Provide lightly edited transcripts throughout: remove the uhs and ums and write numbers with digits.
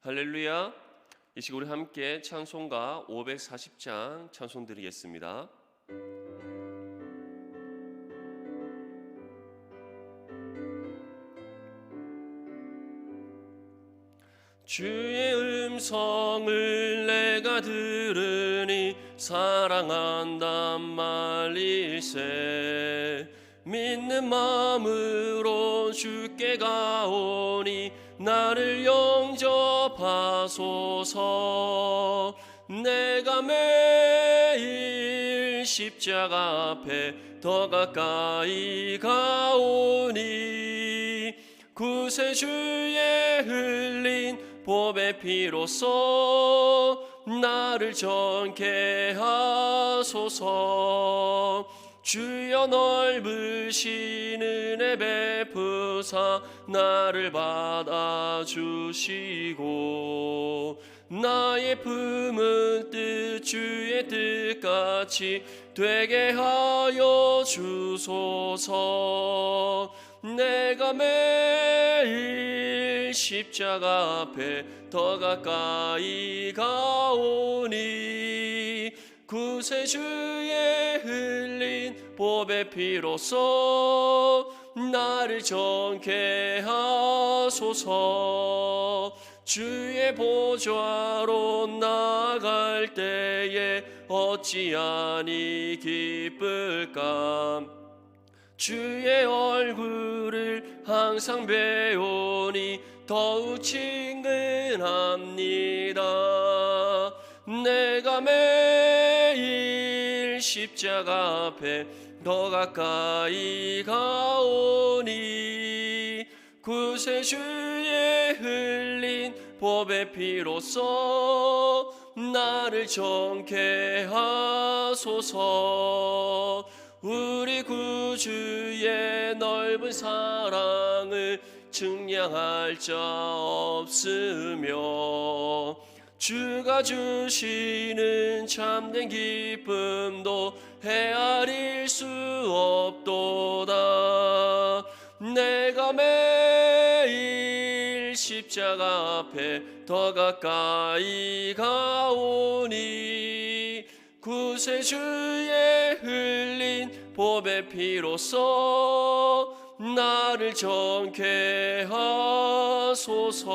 할렐루야. 이 시간 우리 함께 찬송가 540장 찬송 드리겠습니다. 주의 음성을 내가 들으니 사랑한단 말일세. 믿는 마음으로 주께 가오니 나를 영접하소서. 내가 매일 십자가 앞에 더 가까이 가오니 구세주의 흘린 보배 피로써 나를 정케 하소서. 주여 넓으신 은혜 베푸사 나를 받아주시고 나의 품은 뜻 주의 뜻같이 되게 하여 주소서. 내가 매일 십자가 앞에 더 가까이 가오니 구세주의 흘린 보배 피로써 나를 정케 하소서. 주의 보좌로 나아갈 때에 어찌하니 기쁠까. 주의 얼굴을 항상 배우니 더욱 친근합니다. 내가 매일 십자가 앞에 더 가까이 가오니 구세주의 흘린 보배 피로써 나를 정케 하소서. 우리 구주의 넓은 사랑을 측량할 자 없으며 주가 주시는 참된 기쁨도 헤아릴 수 없도다. 내가 매일 십자가 앞에 더 가까이 가오니 구세주의 흘린 보배 피로써 나를 정케 하소서.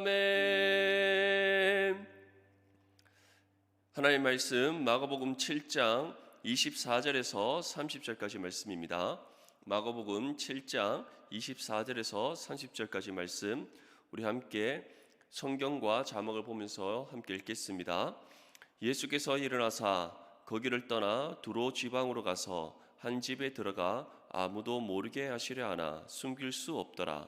아멘. 하나님의 말씀 마가복음 7장 24절에서 30절까지 말씀입니다. 마가복음 7장 24절에서 30절까지 말씀 우리 함께 성경과 자막을 보면서 함께 읽겠습니다. 예수께서 일어나사 거기를 떠나 두로 지방으로 가서 한 집에 들어가 아무도 모르게 하시려 하나 숨길 수 없더라.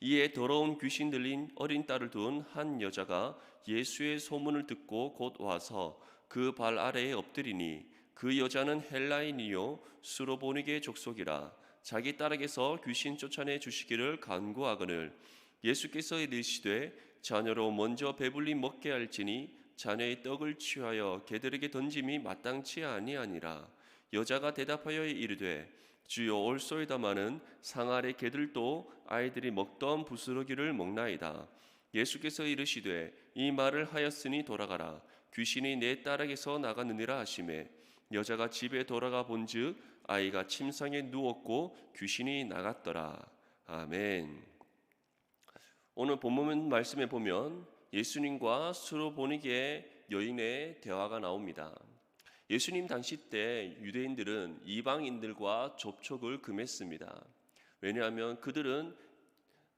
이에 더러운 귀신 들린 어린 딸을 둔 한 여자가 예수의 소문을 듣고 곧 와서 그 발 아래에 엎드리니 그 여자는 헬라인이요 수로보니게 족속이라. 자기 딸에게서 귀신 쫓아내 주시기를 간구하거늘 예수께서 이르시되 자녀로 먼저 배불리 먹게 할지니 자녀의 떡을 취하여 개들에게 던짐이 마땅치 아니하니라. 여자가 대답하여 이르되 주여 올소이다마는 상 아래 개들도 아이들이 먹던 부스러기를 먹나이다. 예수께서 이르시되 이 말을 하였으니 돌아가라. 귀신이 내 딸에게서 나가느니라 하시매 여자가 집에 돌아가 본즉 아이가 침상에 누웠고 귀신이 나갔더라. 아멘. 오늘 본문 말씀에 보면 예수님과 수로보니게 여인의 대화가 나옵니다. 예수님 당시 때 유대인들은 이방인들과 접촉을 금했습니다. 왜냐하면 그들은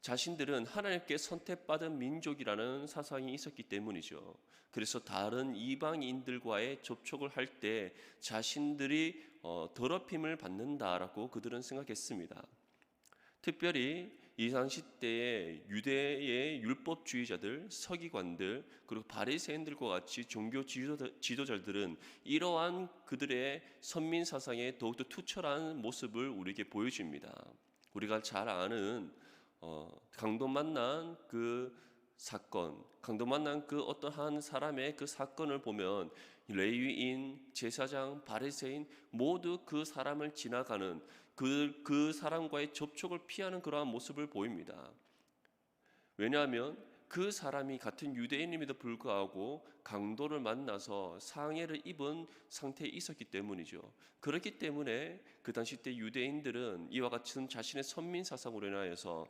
자신들은 하나님께 선택받은 민족이라는 사상이 있었기 때문이죠. 그래서 다른 이방인들과의 접촉을 할 때 자신들이 더럽힘을 받는다라고 그들은 생각했습니다. 특별히 이 당시 때의 유대의 율법주의자들, 서기관들, 그리고 바리새인들과 같이 종교 지도자들은 이러한 그들의 선민 사상에 더욱더 투철한 모습을 우리에게 보여줍니다. 우리가 잘 아는 강도 만난 그 사건, 강도 만난 그 어떤 한 사람의 그 사건을 보면 레위인, 제사장, 바리새인 모두 그 사람을 지나가는 그 사람과의 접촉을 피하는 그러한 모습을 보입니다. 왜냐하면 그 사람이 같은 유대인임에도 불구하고 강도를 만나서 상해를 입은 상태에 있었기 때문이죠. 그렇기 때문에 그 당시 때 유대인들은 이와 같은 자신의 선민 사상으로 인하여서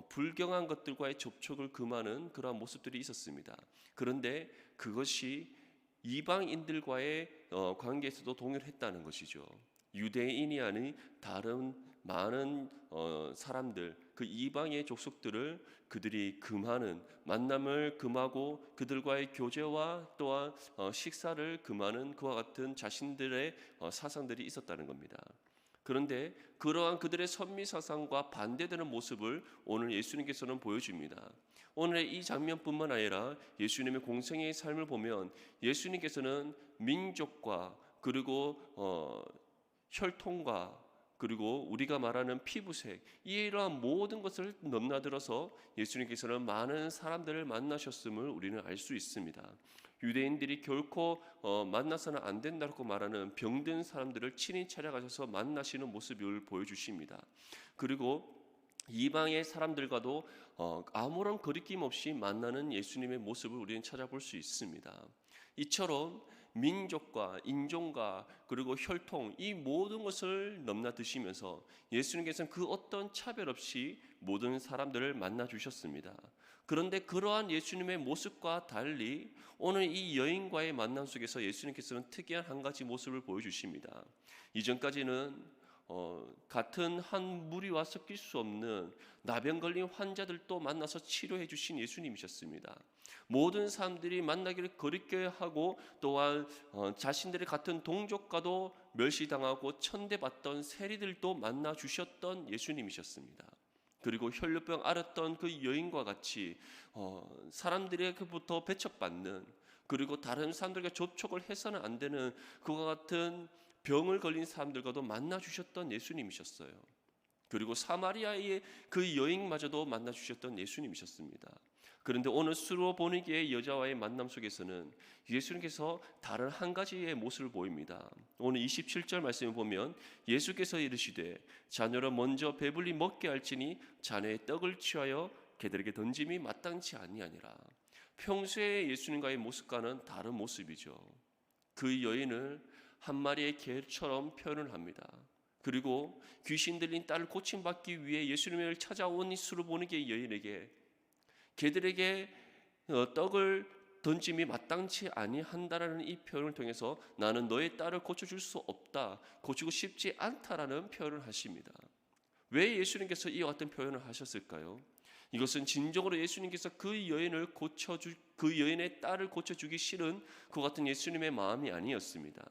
불경한 것들과의 접촉을 금하는 그러한 모습들이 있었습니다. 그런데 그것이 이방인들과의 관계에서도 동일했다는 것이죠. 유대인이 아닌 다른 많은 사람들, 그 이방의 족속들을 그들이 금하는, 만남을 금하고 그들과의 교제와 또한 식사를 금하는 그와 같은 자신들의 사상들이 있었다는 겁니다. 그런데 그러한 그들의 선미 사상과 반대되는 모습을 오늘 예수님께서는 보여줍니다. 오늘의 이 장면뿐만 아니라 예수님의 공생애의 삶을 보면 예수님께서는 민족과 그리고 혈통과 그리고 우리가 말하는 피부색, 이러한 모든 것을 넘나들어서 예수님께서는 많은 사람들을 만나셨음을 우리는 알 수 있습니다. 유대인들이 결코 만나서는 안 된다고 말하는 병든 사람들을 친히 찾아가셔서 만나시는 모습을 보여주십니다. 그리고 이방의 사람들과도 아무런 거리낌 없이 만나는 예수님의 모습을 우리는 찾아볼 수 있습니다. 이처럼 민족과 인종과 그리고 혈통, 이 모든 것을 넘나드시면서 예수님께서는 그 어떤 차별 없이 모든 사람들을 만나 주셨습니다. 그런데 그러한 예수님의 모습과 달리 오늘 이 여인과의 만남 속에서 예수님께서는 특이한 한 가지 모습을 보여주십니다. 이전까지는 같은 한 무리와 섞일 수 없는 나병 걸린 환자들도 만나서 치료해 주신 예수님이셨습니다. 모든 사람들이 만나기를 거리껴하고 또한 자신들의 같은 동족과도 멸시당하고 천대받던 세리들도 만나 주셨던 예수님이셨습니다. 그리고 혈루병 앓았던 그 여인과 같이 사람들에게부터 배척받는, 그리고 다른 사람들과 접촉을 해서는 안 되는 그와 같은 병을 걸린 사람들과도 만나 주셨던 예수님이셨어요. 그리고 사마리아의 그 여인마저도 만나 주셨던 예수님이셨습니다. 그런데 오늘 수로보니게의 여자와의 만남 속에서는 예수님께서 다른 한 가지의 모습을 보입니다. 오늘 27절 말씀을 보면 예수께서 이르시되 자녀를 먼저 배불리 먹게 할지니 자네의 떡을 취하여 개들에게 던짐이 마땅치 아니하니라. 평소에 예수님과의 모습과는 다른 모습이죠. 그 여인을 한 마리의 개처럼 표현을 합니다. 그리고 귀신 들린 딸을 고침받기 위해 예수님을 찾아온 이 수로보니게 여인에게 개들에게 떡을 던짐이 마땅치 아니한다라는 이 표현을 통해서 나는 너의 딸을 고쳐줄 수 없다, 고치고 싶지 않다라는 표현을 하십니다. 왜 예수님께서 이와 같은 표현을 하셨을까요? 이것은 진정으로 예수님께서 그 여인의 딸을 고쳐주기 싫은 그 같은 예수님의 마음이 아니었습니다.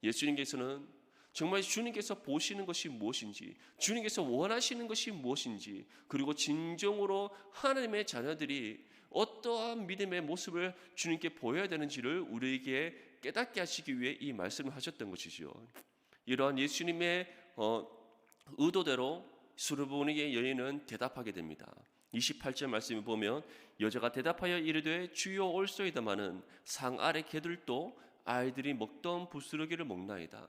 예수님께서는 정말 주님께서 보시는 것이 무엇인지, 주님께서 원하시는 것이 무엇인지, 그리고 진정으로 하나님의 자녀들이 어떠한 믿음의 모습을 주님께 보여야 되는지를 우리에게 깨닫게 하시기 위해 이 말씀을 하셨던 것이죠. 이러한 예수님의 의도대로 수르보니게 여인은 대답하게 됩니다. 28절 말씀을 보면 여자가 대답하여 이르되 주여 올소이다마는 상 아래 개들도 아이들이 먹던 부스러기를 먹나이다.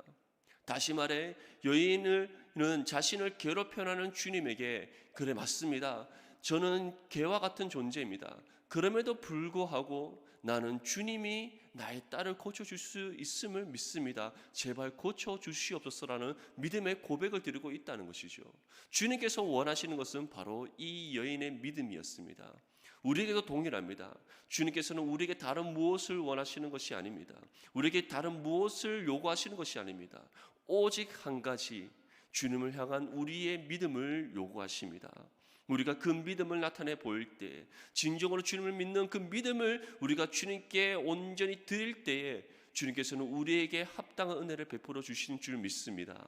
다시 말해 여인은 자신을 개로 표현하는 주님에게 그래 맞습니다. 저는 개와 같은 존재입니다. 그럼에도 불구하고 나는 주님이 나의 딸을 고쳐줄 수 있음을 믿습니다. 제발 고쳐주시옵소서라는 믿음의 고백을 드리고 있다는 것이죠. 주님께서 원하시는 것은 바로 이 여인의 믿음이었습니다. 우리에게도 동일합니다. 주님께서는 우리에게 다른 무엇을 원하시는 것이 아닙니다. 우리에게 다른 무엇을 요구하시는 것이 아닙니다. 오직 한 가지, 주님을 향한 우리의 믿음을 요구하십니다. 우리가 그 믿음을 나타내 보일 때, 진정으로 주님을 믿는 그 믿음을 우리가 주님께 온전히 드릴 때에 주님께서는 우리에게 합당한 은혜를 베풀어 주신 줄 믿습니다.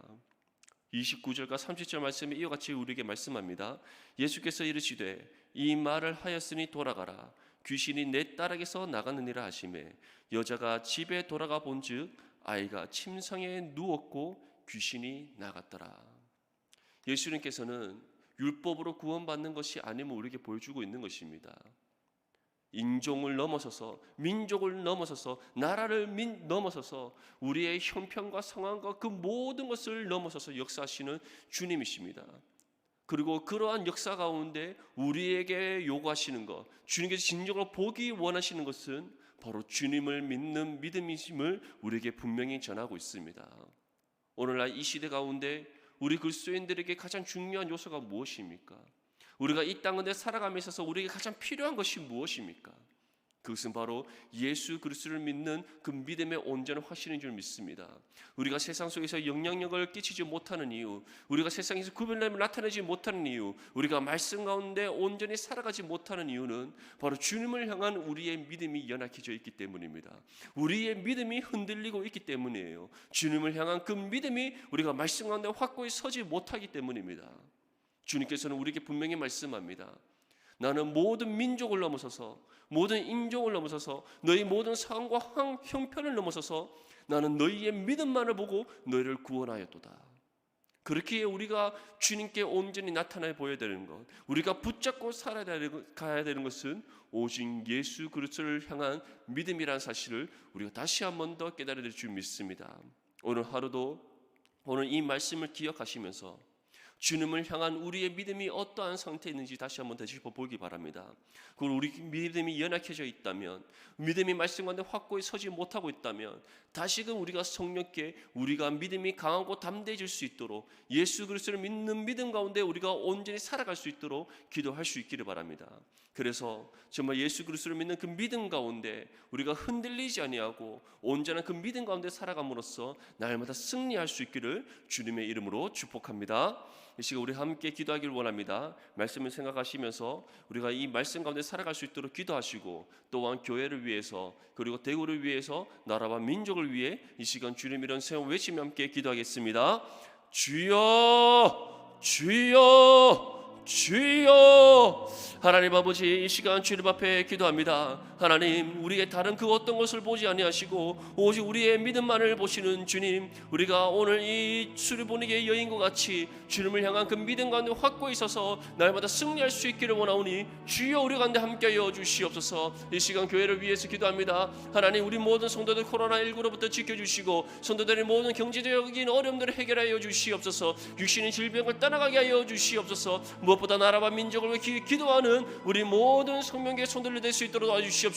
29절과 30절 말씀에 이와 같이 우리에게 말씀합니다. 예수께서 이르시되 이 말을 하였으니 돌아가라. 귀신이 내 딸에게서 나가느니라 하시매 여자가 집에 돌아가 본즉 아이가 침상에 누웠고 귀신이 나갔더라. 예수님께서는 율법으로 구원받는 것이 아님을 우리에게 보여주고 있는 것입니다. 인종을 넘어서서, 민족을 넘어서서, 나라를 넘어서서 우리의 형편과 상황과 그 모든 것을 넘어서서 역사하시는 주님이십니다. 그리고 그러한 역사 가운데 우리에게 요구하시는 것, 주님께서 진정으로 보기 원하시는 것은 바로 주님을 믿는 믿음이심을 우리에게 분명히 전하고 있습니다. 오늘날 이 시대 가운데 우리 그리스도인들에게 가장 중요한 요소가 무엇입니까? 우리가 이 땅 가운데 살아감에 있어서 우리에게 가장 필요한 것이 무엇입니까? 그것은 바로 예수 그리스도를 믿는 그 믿음의 온전한 확신인 줄 믿습니다. 우리가 세상 속에서 영향력을 끼치지 못하는 이유, 우리가 세상에서 구별됨을 나타내지 못하는 이유, 우리가 말씀 가운데 온전히 살아가지 못하는 이유는 바로 주님을 향한 우리의 믿음이 연약해져 있기 때문입니다. 우리의 믿음이 흔들리고 있기 때문이에요. 주님을 향한 그 믿음이 우리가 말씀 가운데 확고히 서지 못하기 때문입니다. 주님께서는 우리에게 분명히 말씀합니다. 나는 모든 민족을 넘어서서, 모든 인종을 넘어서서, 너희 모든 상황과 형편을 넘어서서 나는 너희의 믿음만을 보고 너희를 구원하였도다. 그렇기에 우리가 주님께 온전히 나타나 보여야 되는 것, 우리가 붙잡고 가야 되는 것은 오직 예수 그리스도를 향한 믿음이라는 사실을 우리가 다시 한 번 더 깨달아야 될 줄 믿습니다. 오늘 하루도 오늘 이 말씀을 기억하시면서 주님을 향한 우리의 믿음이 어떠한 상태에 있는지 다시 한번 되짚어 보기 바랍니다. 그리고 우리 믿음이 연약해져 있다면, 믿음이 말씀 가운데 확고히 서지 못하고 있다면 다시금 우리가 성령께 우리가 믿음이 강하고 담대해질 수 있도록, 예수 그리스도를 믿는 믿음 가운데 우리가 온전히 살아갈 수 있도록 기도할 수 있기를 바랍니다. 그래서 정말 예수 그리스도를 믿는 그 믿음 가운데 우리가 흔들리지 아니하고 온전한 그 믿음 가운데 살아감으로써 날마다 승리할 수 있기를 주님의 이름으로 축복합니다. 이 시간 우리 함께 기도하기를 원합니다. 말씀을 생각하시면서 우리가 이 말씀 가운데 살아갈 수 있도록 기도하시고, 또한 교회를 위해서, 그리고 대구를 위해서, 나라와 민족을 위해 이 시간 주님 이런 세움 외치며 함께 기도하겠습니다. 주여, 주여, 주여. 하나님 아버지, 이 시간 주님 앞에 기도합니다. 하나님, 우리의 다른 그 어떤 것을 보지 아니하시고 오직 우리의 믿음만을 보시는 주님, 우리가 오늘 이 수르보니게의 여인과 같이 주님을 향한 그 믿음 가운데 확고히 있어서 날마다 승리할 수 있기를 원하오니 주여 우리 가운데 함께하여 주시옵소서. 이 시간 교회를 위해서 기도합니다. 하나님, 우리 모든 성도들 코로나19로부터 지켜주시고 성도들의 모든 경제적인 어려움들을 해결하여 주시옵소서. 육신의 질병을 떠나가게 하여 주시옵소서. 무엇보다 나라와 민족을 위해 기도하는 우리 모든 성명계 손들을 댈 수 있도록 도와주시옵시고,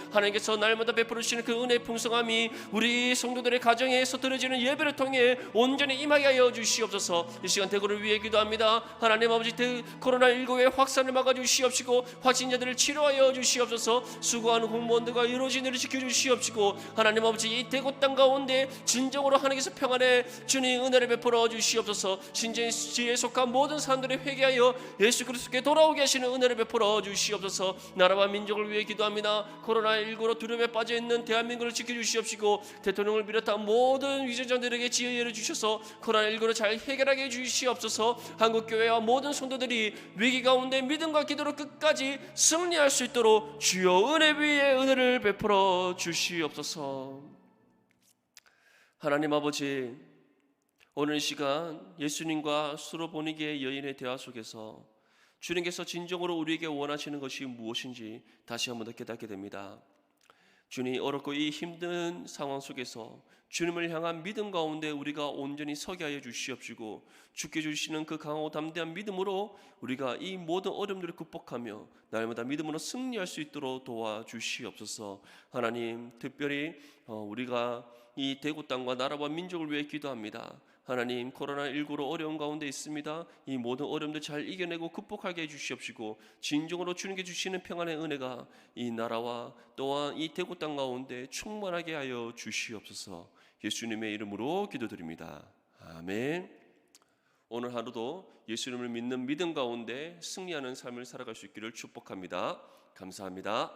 하나님께서 날마다 베풀어 주시는 그 은혜의 풍성함이 우리 성도들의 가정에서 드려지는 예배를 통해 온전히 임하게 하여 주시옵소서. 이 시간 대구를 위해 기도합니다. 하나님 아버지, 코로나19의 확산을 막아주시옵시고 확진자들을 치료하여 주시옵소서. 수고하는 공무원들과 의료진을 지켜주시옵시고, 하나님 아버지, 이 대구 땅 가운데 진정으로 하나님께서 평안의 주님 은혜를 베풀어 주시옵소서. 신천지에 속한 모든 사람들이 회개하여 예수 그리스도께 돌아오게 하시는 은혜를 베풀어 주시옵소서. 나라와 민족을 위해 기도합니다. 코로나19로 두려움에 빠져있는 대한민국을 지켜주시옵시고, 대통령을 비롯한 모든 위정자들에게 지혜를 주셔서 코로나19를 잘 해결하게 해주시옵소서. 한국교회와 모든 성도들이 위기 가운데 믿음과 기도로 끝까지 승리할 수 있도록 주여 은혜 위에 은혜를 베풀어 주시옵소서. 하나님 아버지, 오늘 시간 예수님과 수로보니게의 여인의 대화 속에서 주님께서 진정으로 우리에게 원하시는 것이 무엇인지 다시 한번 더 깨닫게 됩니다. 주님, 어렵고 이 힘든 상황 속에서 주님을 향한 믿음 가운데 우리가 온전히 서게 하여 주시옵시고, 주께 주시는 그 강하고 담대한 믿음으로 우리가 이 모든 어려움들을 극복하며 날마다 믿음으로 승리할 수 있도록 도와주시옵소서. 하나님, 특별히 우리가 이 대구 땅과 나라와 민족을 위해 기도합니다. 하나님, 코로나19로 어려운 가운데 있습니다. 이 모든 어려움들 잘 이겨내고 극복하게 해주시옵시고, 진정으로 주님께 주시는 평안의 은혜가 이 나라와 또한 이 대구 땅 가운데 충만하게 하여 주시옵소서. 예수님의 이름으로 기도드립니다. 아멘. 오늘 하루도 예수님을 믿는 믿음 가운데 승리하는 삶을 살아갈 수 있기를 축복합니다. 감사합니다.